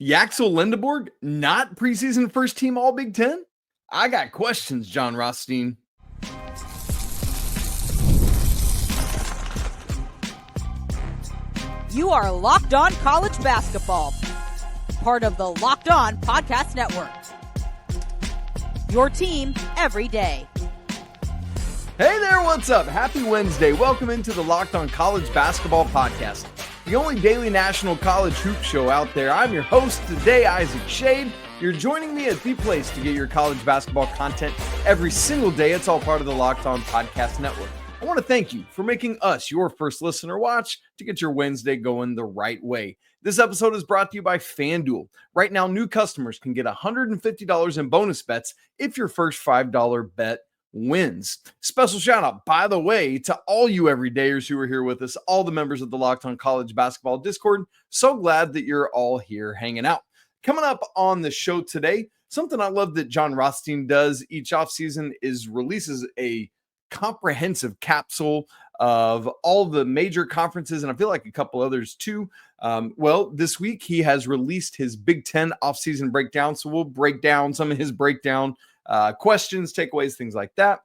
Yaxel Lendeborg, not preseason first team All Big Ten? I got questions, Jon Rothstein. You are Locked On College Basketball, part of the Locked On Podcast Network. Your team every day. Hey there, what's up? Happy Wednesday. Welcome into the Locked On College Basketball Podcast, the only daily national college hoop show out there. I'm your host today, Isaac Schade. You're joining me at the place to get your college basketball content every single day. It's all part of the Locked On Podcast Network. I want to thank you for making us your first listen or watch to get your Wednesday going the right way. This episode is brought to you by FanDuel. Right now, new customers can get $150 in bonus bets if your first $5 bet wins. Special shout out, by the way, to all you everydayers who are here with us, all the members of the Locked On College Basketball Discord. So glad that you're all here hanging out. Coming up on the show today, something I love that Jon Rothstein does each offseason is releases a comprehensive capsule of all the major conferences, and I feel like a couple others too. This week he has released his Big Ten offseason breakdown, so we'll break down some of his breakdown questions, takeaways, things like that.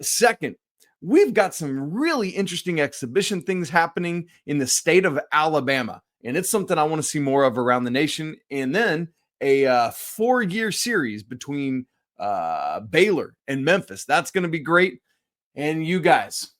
Second, we've got some really interesting exhibition things happening in the state of Alabama, and it's something I want to see more of around the nation. And then a 4-year series between Baylor and Memphis. That's going to be great. And you guys,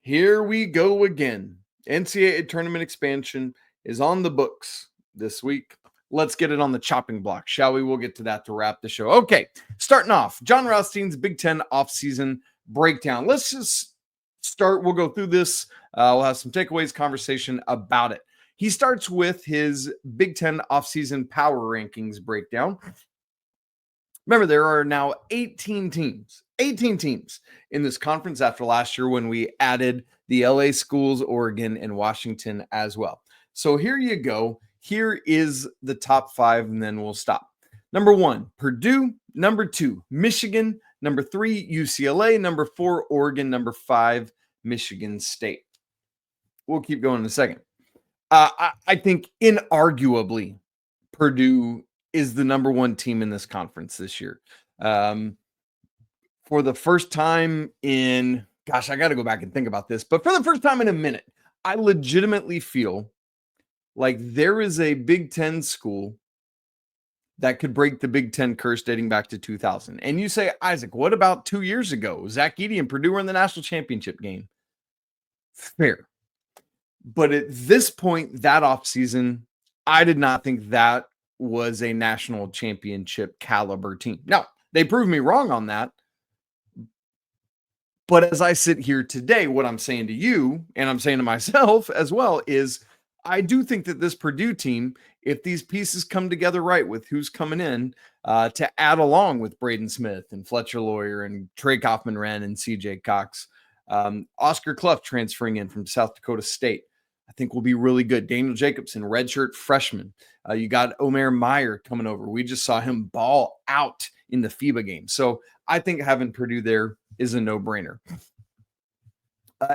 here we go again. NCAA tournament expansion is on the books this week. Let's get it on the chopping block, shall we? We'll get to that to wrap the show. Okay, starting off, Jon Rothstein's Big Ten offseason breakdown. Let's just start. We'll go through this. We'll have some takeaways, conversation about it. He starts with his Big Ten offseason power rankings breakdown. Remember, there are now 18 teams in this conference after last year when we added the LA schools, Oregon, and Washington as well. So here you go. Here is the top 5, and then we'll stop. Number 1, Purdue. Number 2, Michigan. Number 3, UCLA. Number 4, Oregon. Number 5, Michigan State. We'll keep going in a second. I think inarguably Purdue is the number 1 team in this conference this year. For the first time in, I got to go back and think about this, but for the first time in a minute, I legitimately feel like there is a Big Ten school that could break the Big Ten curse dating back to 2000. And you say, Isaac, what about 2 years ago? Zach Edey and Purdue were in the national championship game. Fair. But at this point, that offseason, I did not think that was a national championship caliber team. Now, they proved me wrong on that. But as I sit here today, what I'm saying to you, and I'm saying to myself as well, is I do think that this Purdue team, if these pieces come together right with who's coming in to add along with Braden Smith and Fletcher Lawyer and Trey Kaufman-Wren and CJ Cox, Oscar Clough transferring in from South Dakota State, I think will be really good. Daniel Jacobson, redshirt freshman. You got Omer Meyer coming over. We just saw him ball out in the FIBA game. So I think having Purdue there is a no-brainer.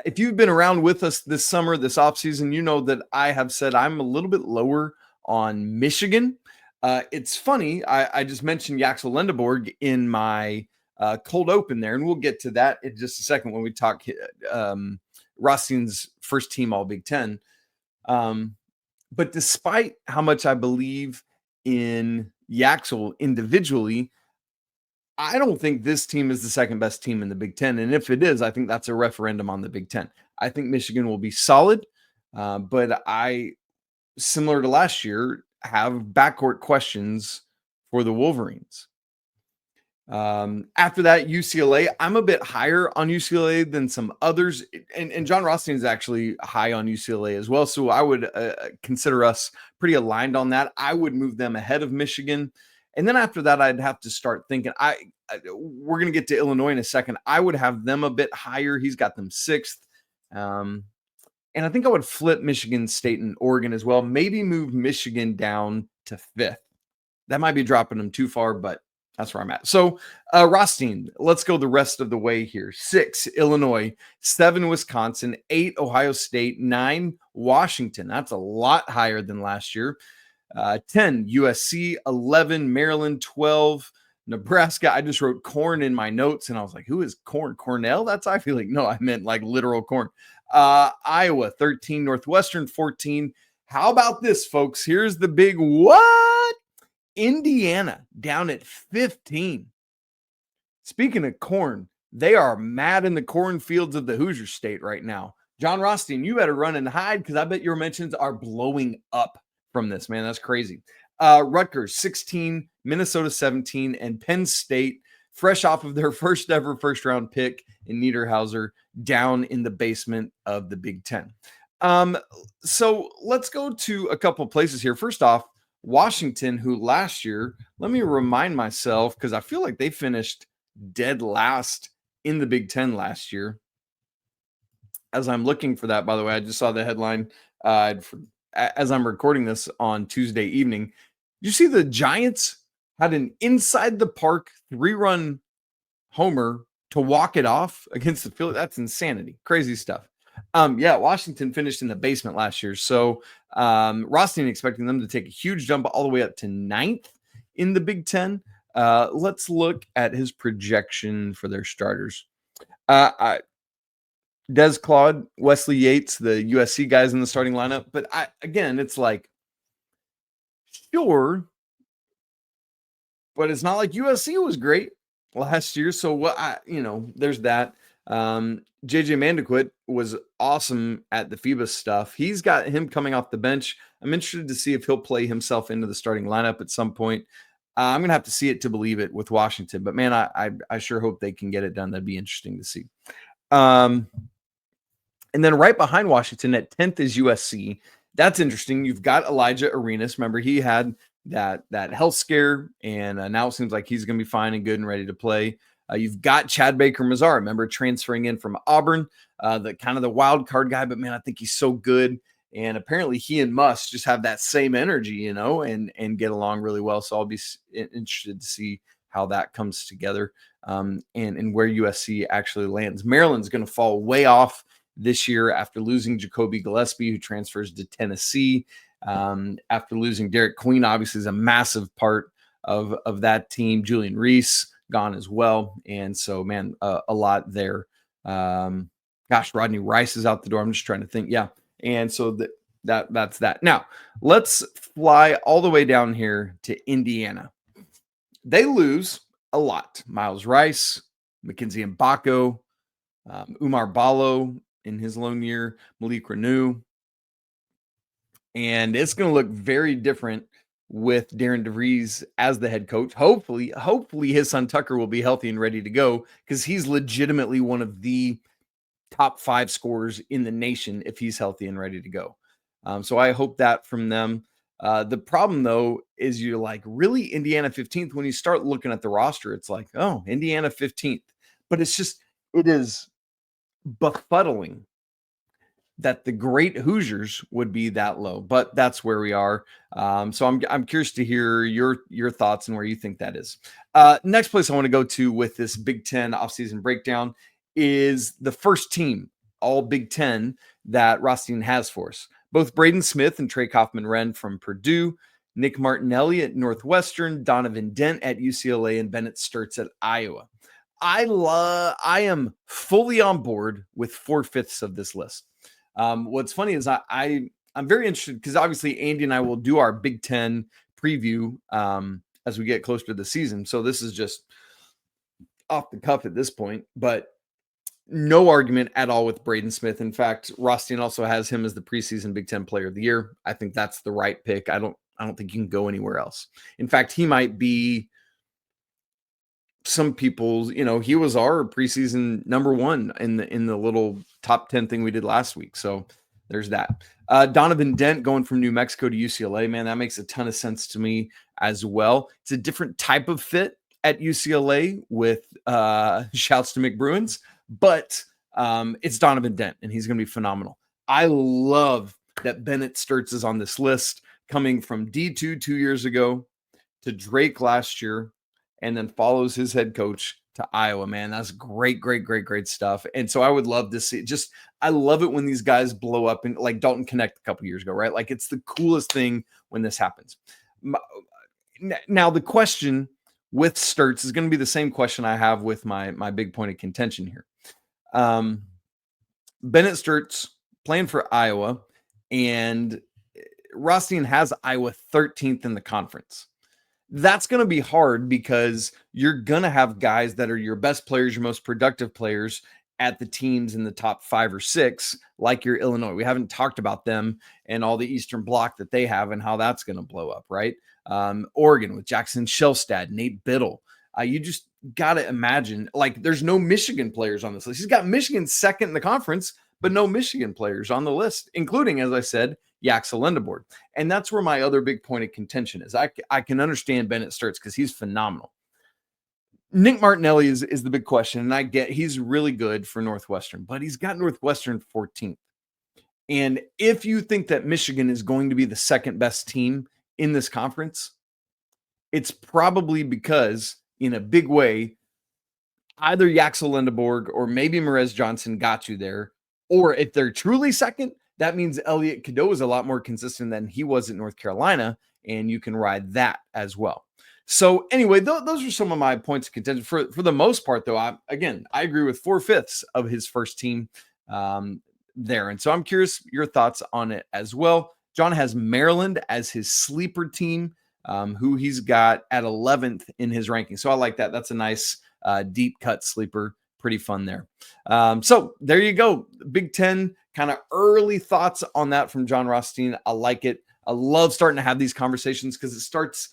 If you've been around with us this summer, this offseason, you know that I have said I'm a little bit lower on Michigan. It's funny. I just mentioned Yaxel Lendeborg in my cold open there, and we'll get to that in just a second when we talk Rothstein's first team All Big Ten. But despite how much I believe in Yaxel individually, I don't think this team is the second best team in the Big Ten. And if it is, I think that's a referendum on the Big Ten. I think Michigan will be solid, but I, similar to last year, have backcourt questions for the Wolverines. After that, UCLA, I'm a bit higher on UCLA than some others. And Jon Rothstein is actually high on UCLA as well. So I would consider us pretty aligned on that. I would move them ahead of Michigan. And then after that, I'd have to start thinking, we're going to get to Illinois in a second. I would have them a bit higher. He's got them 6th. And I think I would flip Michigan State and Oregon as well. Maybe move Michigan down to 5th. That might be dropping them too far, but that's where I'm at. So Rothstein, let's go the rest of the way here. 6, Illinois. 7, Wisconsin. 8, Ohio State. 9, Washington. That's a lot higher than last year. 10, USC. 11, Maryland. 12, Nebraska. I just wrote corn in my notes, and I was like, who is corn? Cornell? That's I feel like. No, I meant like literal corn. Iowa. 13, Northwestern. 14. How about this, folks? Here's the big what? Indiana down at 15. Speaking of corn, they are mad in the cornfields of the Hoosier State right now. Jon Rothstein, you better run and hide because I bet your mentions are blowing up from this, man. That's crazy. Rutgers, 16, Minnesota, 17, and Penn State, fresh off of their first ever first-round pick in Niederhauser, down in the basement of the Big Ten. So let's go to a couple places here. First off, Washington, who last year, let me remind myself, because I feel like they finished dead last in the Big Ten last year. As I'm looking for that, by the way, I just saw the headline as I'm recording this on Tuesday evening. You see the Giants had an inside the park 3-run homer to walk it off against the Phillies. That's insanity. Crazy stuff. Washington finished in the basement last year. So Rothstein expecting them to take a huge jump all the way up to 9th in the Big Ten. Let's look at his projection for their starters. Des Claude, Wesley Yates, the USC guys in the starting lineup. But it's like, sure, but it's not like USC was great last year. So there's that. JJ Mandequit was awesome at the FIBA stuff. He's got him coming off the bench. I'm interested to see if he'll play himself into the starting lineup at some point. I'm going to have to see it to believe it with Washington, but man, I sure hope they can get it done. That'd be interesting to see. And then right behind Washington at 10th is USC. That's interesting. You've got Elijah Arenas. Remember, he had that health scare, and now it seems like he's going to be fine and good and ready to play. You've got Chad Baker-Mazar, remember, transferring in from Auburn, the kind of the wild card guy, but man, I think he's so good. And apparently he and Muss just have that same energy, and get along really well. So I'll be interested to see how that comes together, and where USC actually lands. Maryland's going to fall way off this year after losing Jacoby Gillespie, who transfers to Tennessee. After losing Derek Queen, obviously is a massive part of that team. Julian Reese gone as well. And so, man, a lot there. Rodney Rice is out the door. I'm just trying to think. Yeah. And so that's that. Now, let's fly all the way down here to Indiana. They lose a lot. Miles Rice, Mackenzie Mbako, Umar Ballo in his lone year, Malik Renew. And it's going to look very different with Darren DeVries as the head coach. Hopefully his son Tucker will be healthy and ready to go, because he's legitimately one of the top 5 scorers in the nation if he's healthy and ready to go. So I hope that from them. The problem, though, is you're like, really, Indiana 15th? When you start looking at the roster, it's like, oh, Indiana 15th. But it is befuddling that the great Hoosiers would be that low, but that's where we are. So I'm curious to hear your thoughts and where you think that is. Next place I want to go to with this Big Ten offseason breakdown is the first team, all Big Ten, that Rothstein has for us. Both Braden Smith and Trey Kaufman-Renn from Purdue, Nick Martinelli at Northwestern, Donovan Dent at UCLA, and Bennett Sturts at Iowa. I am fully on board with 4/5 of this list. What's funny is I'm very interested, because obviously Andy and I will do our Big Ten preview as we get closer to the season. So this is just off the cuff at this point, but no argument at all with Braden Smith. In fact, Rothstein also has him as the preseason Big Ten Player of the Year. I think that's the right pick. I don't think you can go anywhere else. In fact, he might be some people's, he was our preseason number 1 in the little top 10 thing we did last week. So there's that. Donovan Dent going from New Mexico to UCLA, man, that makes a ton of sense to me as well. It's a different type of fit at UCLA with shouts to McBruins, but it's Donovan Dent, and he's going to be phenomenal. I love that Bennett Sturts is on this list, coming from D2 2 years ago to Drake last year, and then follows his head coach to Iowa, man. That's great, great, great, great stuff. And so I would love to see I love it when these guys blow up, and like Dalton Connect a couple years ago, right? Like it's the coolest thing when this happens. Now the question with Sturtz is going to be the same question I have with my big point of contention here. Bennett Sturtz playing for Iowa, and Rothstein has Iowa 13th in the conference. That's going to be hard because you're going to have guys that are your best players, your most productive players at the teams in the top 5 or 6, like your Illinois. We haven't talked about them and all the Eastern Bloc that they have and how that's going to blow up, right? Oregon with Jackson Shelstad, Nate Biddle. You just got to imagine, like, there's no Michigan players on this list. He's got Michigan second in the conference, but no Michigan players on the list, including, as I said, Yaxel Lendeborg. And that's where my other big point of contention is. I can understand Bennett Sturtz because he's phenomenal. Nick Martinelli is the big question, and I get he's really good for Northwestern, but he's got Northwestern 14th. And if you think that Michigan is going to be the second best team in this conference, it's probably because, in a big way, either Yaxel Lendeborg or maybe Merez Johnson got you there. Or if they're truly second, that means Elliot Cadeau is a lot more consistent than he was at North Carolina, and you can ride that as well. So anyway, those are some of my points of contention. For the most part, though, I agree with 4/5 of his first team there. And so I'm curious your thoughts on it as well. John has Maryland as his sleeper team, who he's got at 11th in his ranking. So I like that. That's a nice deep cut sleeper. Pretty fun there. So there you go. Big Ten kind of early thoughts on that from Jon Rothstein. I like it. I love starting to have these conversations because it starts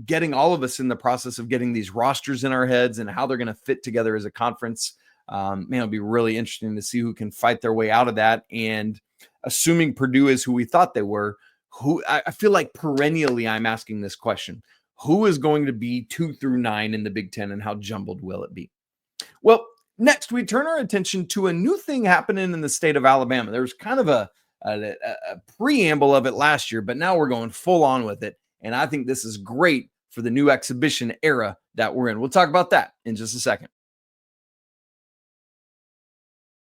getting all of us in the process of getting these rosters in our heads and how they're going to fit together as a conference. Man, it'll be really interesting to see who can fight their way out of that. And assuming Purdue is who we thought they were, I feel like perennially I'm asking this question: who is going to be 2 through 9 in the Big Ten, and how jumbled will it be? Well, next we turn our attention to a new thing happening in the state of Alabama. There was kind of a preamble of it last year, but now we're going full on with it. And I think this is great for the new exhibition era that we're in. We'll talk about that in just a second.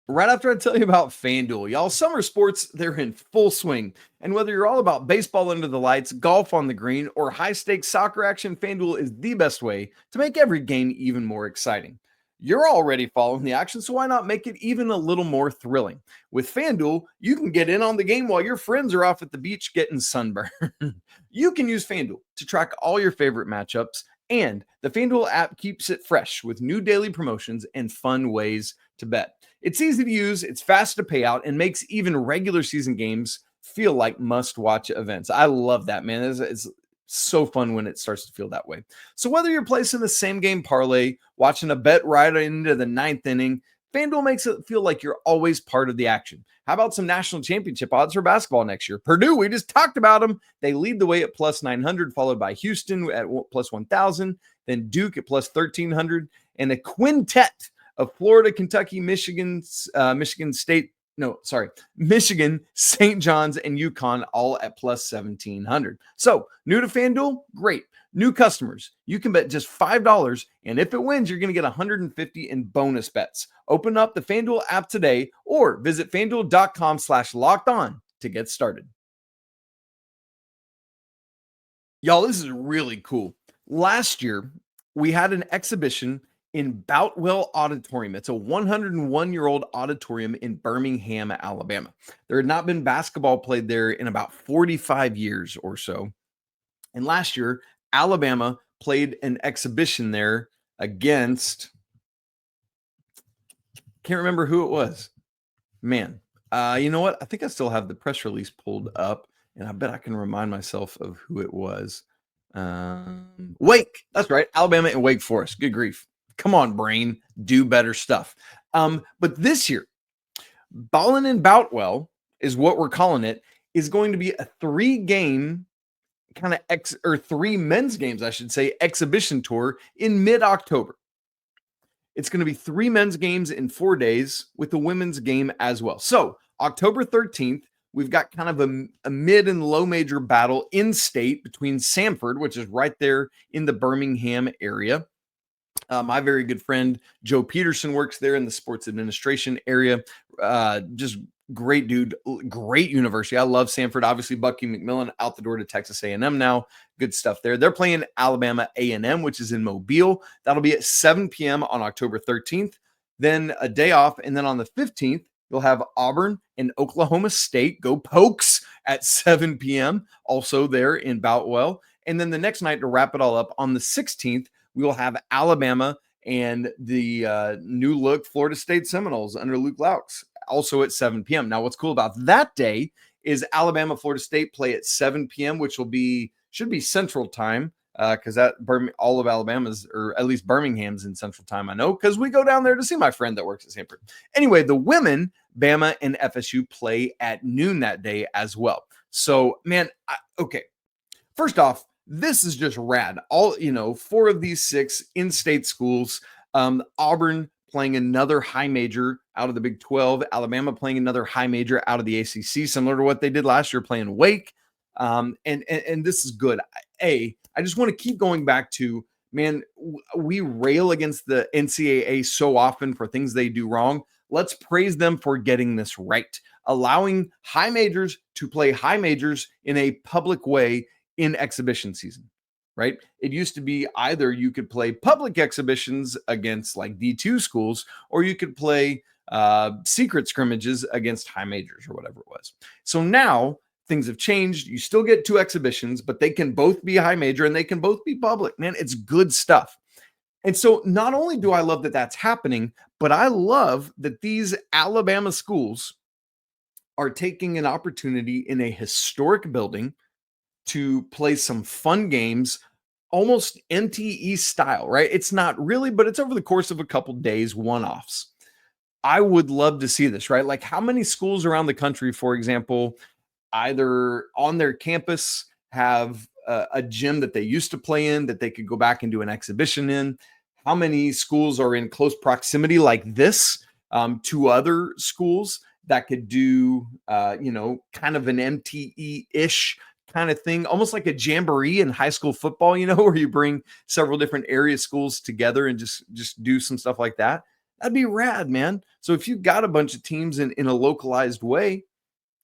Right after I tell you about FanDuel, y'all, summer sports, they're in full swing. And whether you're all about baseball under the lights, golf on the green, or high-stakes soccer action, FanDuel is the best way to make every game even more exciting. You're already following the action, so why not make it even a little more thrilling? With FanDuel, you can get in on the game while your friends are off at the beach getting sunburned. You can use FanDuel to track all your favorite matchups, and the FanDuel app keeps it fresh with new daily promotions and fun ways to bet. It's easy to use, it's fast to pay out, and makes even regular season games feel like must-watch events. I love that, man. It's so fun when it starts to feel that way. So whether you're placing the same game parlay, watching a bet right into the 9th inning, FanDuel makes it feel like you're always part of the action. How about some national championship odds for basketball next year? Purdue, we just talked about them. They lead the way at plus 900, followed by Houston at plus 1,000, then Duke at plus 1,300, and a quintet of Florida, Kentucky, Michigan, St. John's, and UConn all at plus 1,700. So new to FanDuel? Great. New customers, you can bet just $5, and if it wins, you're going to get $150 in bonus bets. Open up the FanDuel app today or visit FanDuel.com/lockedon to get started. Y'all, this is really cool. Last year, we had an exhibition in Boutwell Auditorium. It's a 101-year-old auditorium in Birmingham, Alabama. There had not been basketball played there in about 45 years or so. And last year, Alabama played an exhibition there against, can't remember who it was. Man, you know what? I think I still have the press release pulled up, and I bet I can remind myself of who it was. Wake. That's right. Alabama and Wake Forest. Good grief. Come on, brain. Do better stuff. But this year, Ballin' in Boutwell is what we're calling it, is going to be a 3-game kind of 3 men's games, I should say, exhibition tour in mid-October. It's going to be 3 men's games in 4 days with the women's game as well. So October 13th, we've got kind of a mid and low major battle in state between Samford, which is right there in the Birmingham area, My very good friend, Joe Peterson, works there in the sports administration area. Just great dude, great university. I love Sanford. Obviously, Bucky McMillan out the door to Texas A&M now. Good stuff there. They're playing Alabama A&M, which is in Mobile. That'll be at 7 p.m. on October 13th. Then a day off. And then on the 15th, you'll have Auburn and Oklahoma State. Go Pokes at 7 p.m. Also there in Boutwell. And then the next night to wrap it all up on the 16th, we will have Alabama and the new look Florida State Seminoles under Luke Laux, also at 7 p.m. Now, what's cool about that day is Alabama, Florida State play at 7 p.m., which should be Central Time, because all of Alabama's, or at least Birmingham's in Central Time, I know, because we go down there to see my friend that works at Sanford. Anyway, the women, Bama and FSU, play at noon that day as well. So, man, okay. First off, this is just rad. All, 4 of these 6 in-state schools. Auburn playing another high major out of the Big 12. Alabama playing another high major out of the ACC, similar to what they did last year playing Wake. And this is good. I just want to keep going back to, man, we rail against the NCAA so often for things they do wrong. Let's praise them for getting this right. Allowing high majors to play high majors in a public way in exhibition season, right? It used to be either you could play public exhibitions against like D2 schools, or you could play secret scrimmages against high majors or whatever it was. So now things have changed. You still get 2 exhibitions, but they can both be high major and they can both be public. Man, it's good stuff. And so not only do I love that that's happening, but I love that these Alabama schools are taking an opportunity in a historic building to play some fun games, almost NTE style, right? It's not really, but it's over the course of a couple days, one-offs. I would love to see this, right? Like, how many schools around the country, for example, either on their campus have a gym that they used to play in that they could go back and do an exhibition in? How many schools are in close proximity like this to other schools that could do, kind of an MTE-ish kind of thing, almost like a jamboree in high school football, where you bring several different area schools together and just do some stuff like that? That'd be rad, man. So if you've got a bunch of teams in a localized way,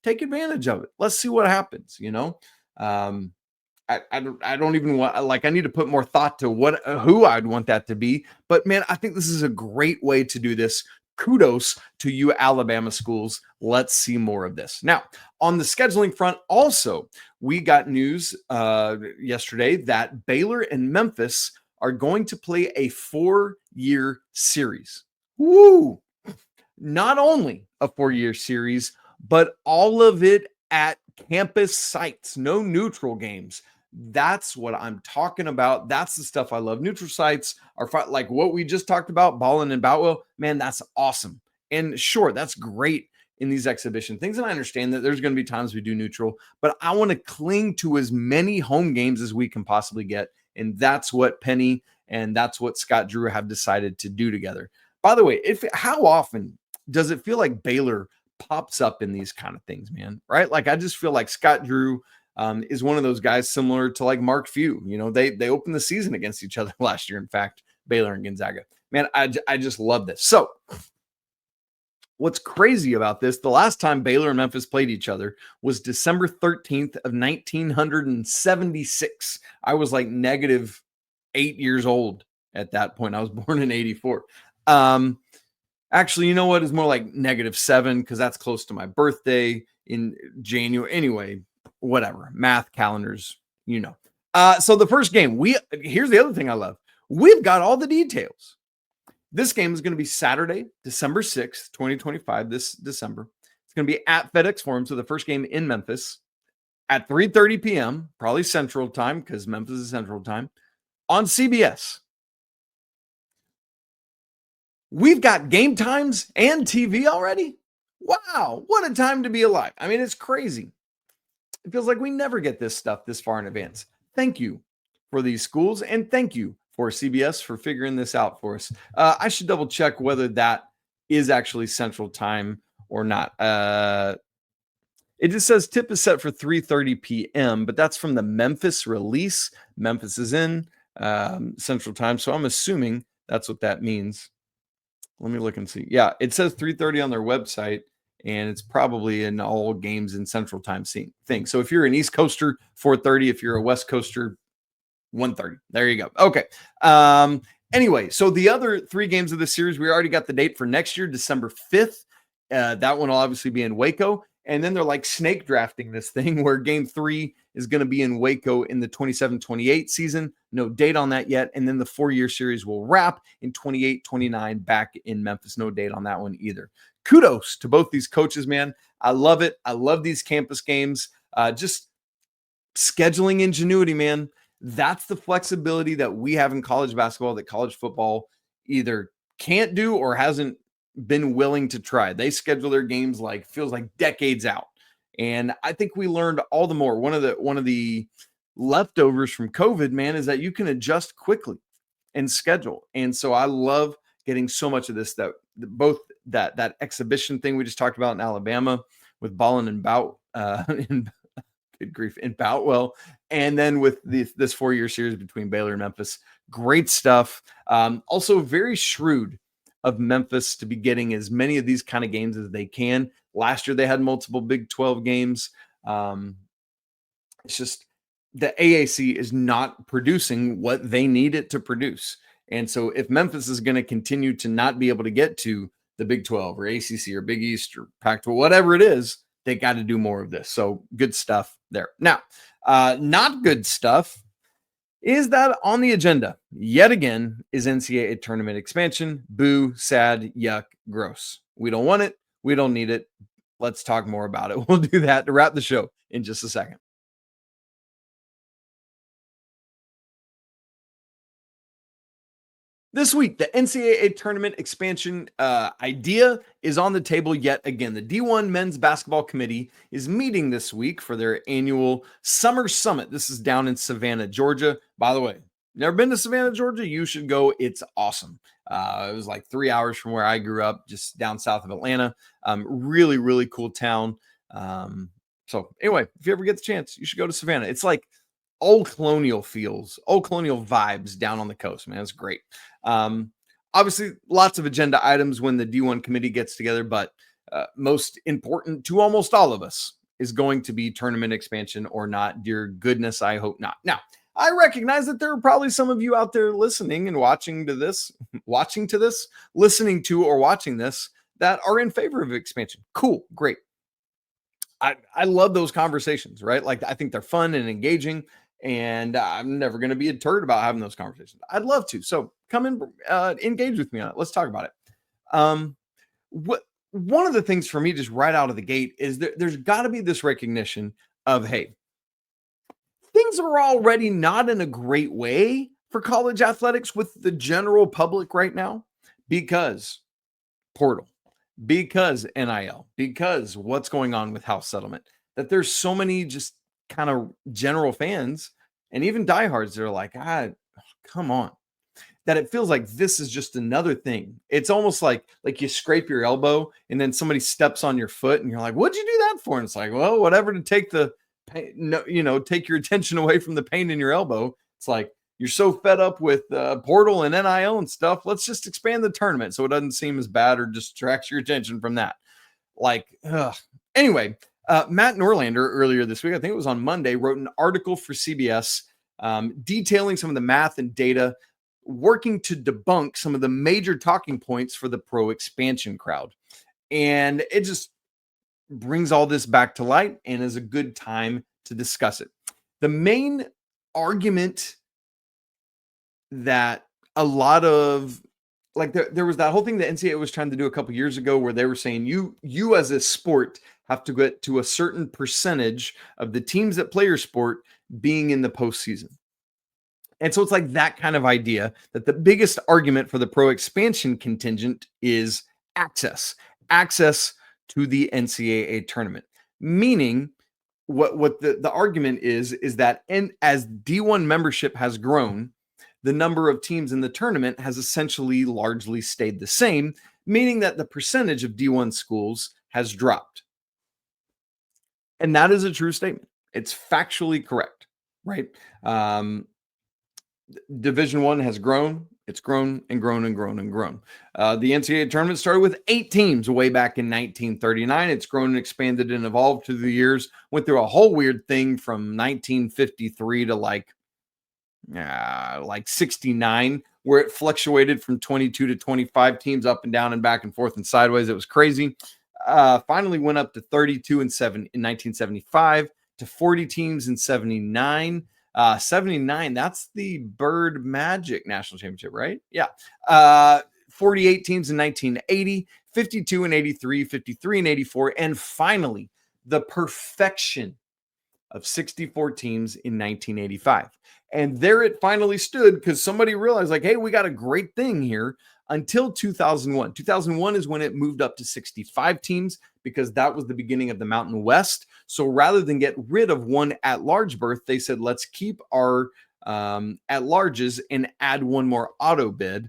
take advantage of it. Let's see what happens, I don't even want, like, I need to put more thought to who I'd want that to be. But man, I think this is a great way to do this. Kudos to you, Alabama schools. Let's see more of this. Now, on the scheduling front, also, we got news yesterday that Baylor and Memphis are going to play a 4-year series. Woo! Not only a 4-year series, but all of it at campus sites, no neutral games. That's what I'm talking about. That's the stuff I love. Neutral sites are like what we just talked about, Ballin and Boutwell. Man, that's awesome. And sure, that's great in these exhibition things. And I understand that there's going to be times we do neutral, but I want to cling to as many home games as we can possibly get. And that's what Penny and that's what Scott Drew have decided to do together. By the way, how often does it feel like Baylor pops up in these kind of things, man? Right? Like, I just feel like Scott Drew is one of those guys similar to like Mark Few. They opened the season against each other last year. In fact, Baylor and Gonzaga. Man, I just love this. So what's crazy about this, the last time Baylor and Memphis played each other was December 13th of 1976. I was like -8 years old at that point. I was born in 84. Actually, you know what? It's more like -7 because that's close to my birthday in January. Anyway, whatever. Math calendars, So the first game, here's the other thing I love. We've got all the details. This game is going to be Saturday, December 6th, 2025, this December. It's going to be at FedEx Forum. So the first game in Memphis at 3:30 p.m., probably Central Time because Memphis is Central Time, on CBS. We've got game times and TV already. Wow, what a time to be alive. I mean, it's crazy. It feels like we never get this stuff this far in advance. Thank you for these schools, and thank you for CBS for figuring this out for us. I should double check whether that is actually Central Time or not. It just says tip is set for 3:30 p.m., but that's from the Memphis release. Memphis is in Central Time, so I'm assuming That's what that means. Let me look and see. Yeah, it says 3:30 on their website, and it's probably in all games in Central Time thing. So if you're an East Coaster, 4:30. If you're a West Coaster, 1:30. There you go. Okay. Anyway, so the other 3 games of the series, we already got the date for next year, December 5th. That one will obviously be in Waco. And then they're like snake drafting this thing where game 3 is going to be in Waco in the 27-28 season. No date on that yet. And then the 4-year series will wrap in 28-29 back in Memphis. No date on that one either. Kudos to both these coaches, man. I love it. I love these campus games. Just scheduling ingenuity, man. That's the flexibility that we have in college basketball that college football either can't do or hasn't been willing to try. They schedule their games like feels like decades out. And I think we learned all the more. One of the leftovers from COVID, man, is that you can adjust quickly and schedule. And so I love getting so much of this, that both that exhibition thing we just talked about in Alabama with Ballin and Bout good grief, in Boutwell, and then with this 4-year series between Baylor and Memphis. Great stuff. Also very shrewd of Memphis to be getting as many of these kind of games as they can. Last year they had multiple Big 12 games. It's just the AAC is not producing what they need it to produce. And so if Memphis is going to continue to not be able to get to the Big 12 or ACC or Big East or Pac-12, whatever it is, they got to do more of this. So good stuff there. Now, not good stuff is that on the agenda yet again is NCAA tournament expansion. Boo, sad, yuck, gross. We don't want it. We don't need it. Let's talk more about it. We'll do that to wrap the show in just a second. This week, the NCAA tournament expansion idea is on the table yet again. The D1 Men's Basketball Committee is meeting this week for their annual Summer Summit. This is down in Savannah, Georgia. By the way, never been to Savannah, Georgia? You should go. It's awesome. It was like 3 hours from where I grew up, just down south of Atlanta. Really, really cool town. So anyway, if you ever get the chance, you should go to Savannah. It's like old colonial feels, old colonial vibes down on the coast, man. It's great. Obviously, lots of agenda items when the D1 committee gets together, but most important to almost all of us is going to be tournament expansion or not. Dear goodness, I hope not. Now, I recognize that there are probably some of you out there listening and watching to this, listening to or watching this that are in favor of expansion. Cool, great. I love those conversations, right? Like, I think they're fun and engaging, and I'm never going to be deterred about having those conversations. I'd love to. So come and engage with me on it. Let's talk about it. One of the things for me just right out of the gate is that there's got to be this recognition of, hey, things are already not in a great way for college athletics with the general public right now because portal, because NIL, because what's going on with house settlement, that there's so many just kind of general fans and even diehards that are like, come on, that it feels like this is just another thing. It's almost like you scrape your elbow and then somebody steps on your foot and you're like, what'd you do that for? And it's like, well, whatever, to take the pain, take your attention away from the pain in your elbow. It's like, you're so fed up with portal and NIL and stuff. Let's just expand the tournament so it doesn't seem as bad or distracts your attention from that. Anyway, Matt Norlander earlier this week, I think it was on Monday, wrote an article for CBS detailing some of the math and data, working to debunk some of the major talking points for the pro expansion crowd. And it just brings all this back to light and is a good time to discuss it. The main argument that a lot of, like, there was that whole thing that NCAA was trying to do a couple years ago where they were saying you as a sport have to get to a certain percentage of the teams that play your sport being in the postseason. And so it's like that kind of idea that the biggest argument for the pro expansion contingent is access to the NCAA tournament. Meaning what the argument is that as D1 membership has grown, the number of teams in the tournament has essentially largely stayed the same, meaning that the percentage of D1 schools has dropped. And that is a true statement. It's factually correct, right? Division I has grown It's grown and grown and grown and grown. The NCAA tournament started with 8 teams way back in 1939. It's grown and expanded and evolved through the years. Went through a whole weird thing from 1953 to like 69, where it fluctuated from 22 to 25 teams up and down and back and forth and sideways. It was crazy. Finally went up to 32 in 1975 to 40 teams in 79. 79, that's the Bird Magic National Championship, right? Yeah. 48 teams in 1980, 52 in 83, 53 in 84, and finally, the perfection of 64 teams in 1985. And there it finally stood because somebody realized, like, hey, we got a great thing here until 2001. 2001 is when it moved up to 65 teams because that was the beginning of the Mountain West. So rather than get rid of one at-large berth, they said, let's keep our at-larges and add one more auto bid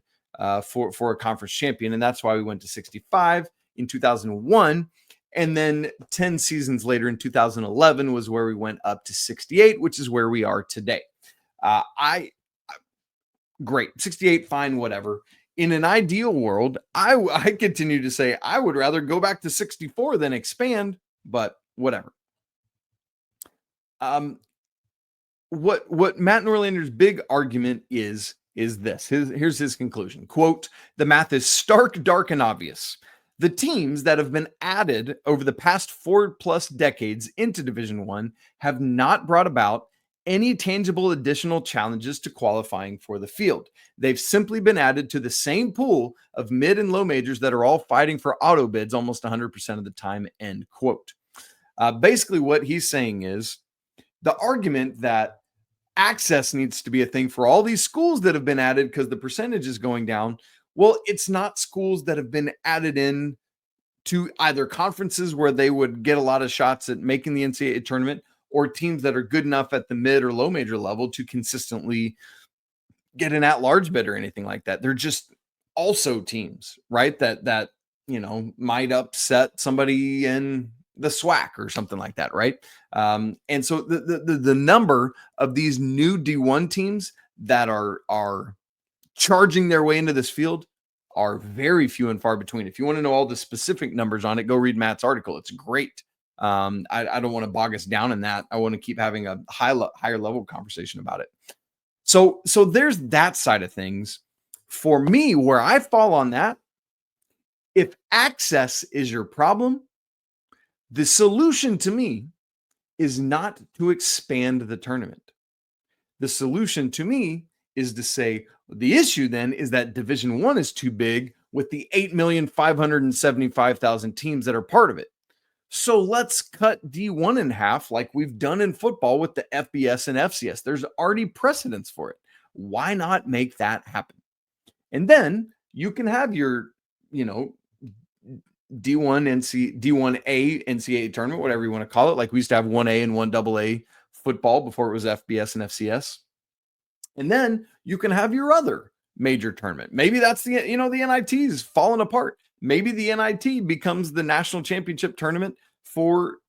for a conference champion. And that's why we went to 65 in 2001. And then 10 seasons later in 2011 was where we went up to 68, which is where we are today. Great. 68, fine, whatever. In an ideal world, I continue to say I would rather go back to 64 than expand, but whatever. What Matt Norlander's big argument is this. Here's his conclusion. Quote, the math is stark, dark, and obvious. The teams that have been added over the past 4+ decades into Division I have not brought about any tangible additional challenges to qualifying for the field. They've simply been added to the same pool of mid and low majors that are all fighting for auto bids almost 100% of the time, end quote. Basically what he's saying is the argument that access needs to be a thing for all these schools that have been added because the percentage is going down. Well, it's not schools that have been added in to either conferences where they would get a lot of shots at making the NCAA tournament or teams that are good enough at the mid or low major level to consistently get an at-large bid or anything like that. They're just also teams, right? That might upset somebody in the SWAC or something like that, right? And so the number of these new D1 teams that are charging their way into this field are very few and far between. If you want to know all the specific numbers on it, go read Matt's article. It's great. I don't want to bog us down in that. I want to keep having a higher level conversation about it. So there's that side of things. For me, where I fall on that, if access is your problem, the solution to me is not to expand the tournament. The solution to me is to say the issue then is that Division I is too big with the 8,575,000 teams that are part of it. So let's cut D1 in half like we've done in football with the FBS and FCS. There's already precedence for it. Why not make that happen? And then you can have your, D1A NCAA tournament, whatever you want to call it. Like we used to have 1A and 1AA football before it was FBS and FCS. And then you can have your other major tournament. Maybe that's the NIT is falling apart. Maybe the NIT becomes the national championship tournament for,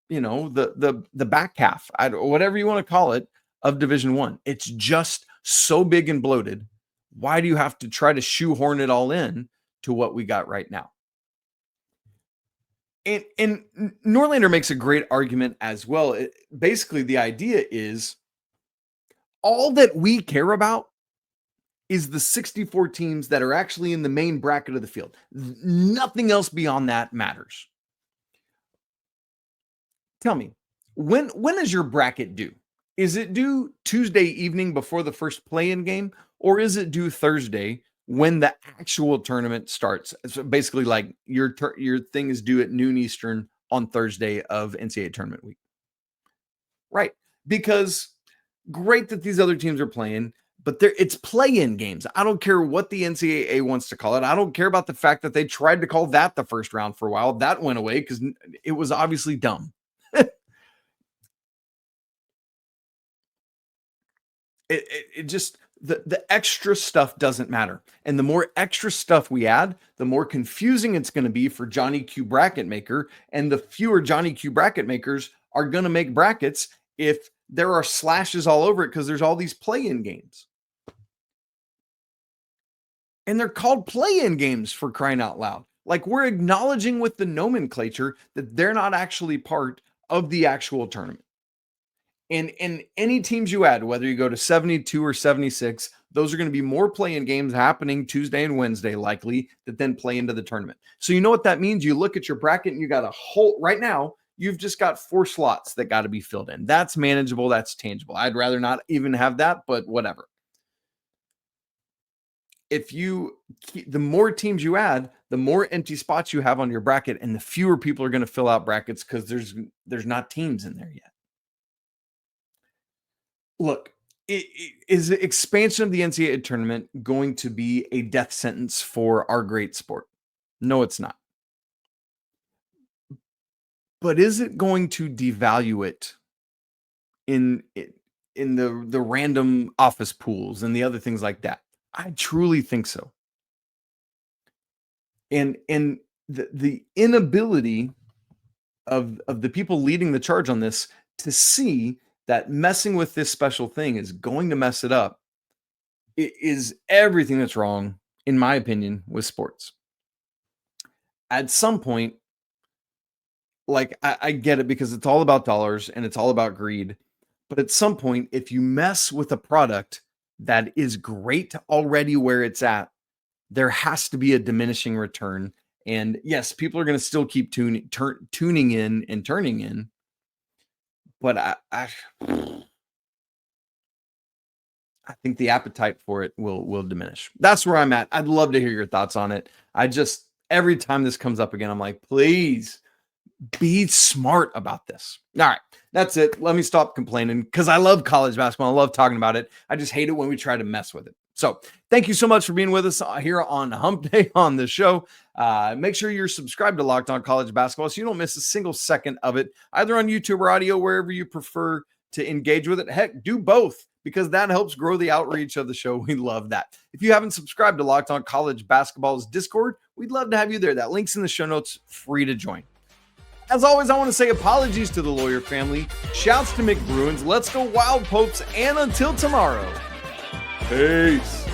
the back half, whatever you want to call it, of Division I. It's just so big and bloated. Why do you have to try to shoehorn it all in to what we got right now? And Norlander makes a great argument as well. Basically, the idea is all that we care about is the 64 teams that are actually in the main bracket of the field. Nothing else beyond that matters. Tell me, when is your bracket due? Is it due Tuesday evening before the first play-in game, or is it due Thursday when the actual tournament starts? So basically, like your thing is due at noon Eastern on Thursday of NCAA tournament week, right? Because great that these other teams are playing, but it's play-in games. I don't care what the NCAA wants to call it. I don't care about the fact that they tried to call that the first round for a while. That went away because it was obviously dumb. It just, the extra stuff doesn't matter. And the more extra stuff we add, the more confusing it's going to be for Johnny Q bracket maker. And the fewer Johnny Q bracket makers are going to make brackets if there are slashes all over it because there's all these play-in games. And they're called play-in games, for crying out loud. Like, we're acknowledging with the nomenclature that they're not actually part of the actual tournament. And any teams you add, whether you go to 72 or 76, those are going to be more play-in games happening Tuesday and Wednesday, likely, that then play into the tournament. So you know what that means? You look at your bracket and you got a whole, right now, you've just got 4 slots that got to be filled in. That's manageable. That's tangible. I'd rather not even have that, but whatever. The more teams you add, the more empty spots you have on your bracket, and the fewer people are going to fill out brackets because there's not teams in there yet. Look, is the expansion of the NCAA tournament going to be a death sentence for our great sport? No, it's not. But is it going to devalue it in the random office pools and the other things like that? I truly think so. And the inability of the people leading the charge on this to see that messing with this special thing is going to mess it up, it is everything that's wrong, in my opinion, with sports. At some point, like, I get it because it's all about dollars and it's all about greed. But at some point, if you mess with a product that is great already where it's at, there has to be a diminishing return. And yes, people are going to still keep tuning in and turning in. But I think the appetite for it will diminish. That's where I'm at. I'd love to hear your thoughts on it. Every time this comes up again, I'm like, please be smart about this. All right, that's it. Let me stop complaining because I love college basketball. I love talking about it. I just hate it when we try to mess with it. So thank you so much for being with us here on Hump Day on the show. Make sure you're subscribed to Locked On College Basketball so you don't miss a single second of it, either on YouTube or audio, wherever you prefer to engage with it. Heck, do both because that helps grow the outreach of the show. We love that. If you haven't subscribed to Locked On College Basketball's Discord, we'd love to have you there. That link's in the show notes, free to join. As always, I want to say apologies to the Lawyer family. Shouts to Mick Bruins. Let's go Wild Popes. And until tomorrow, peace.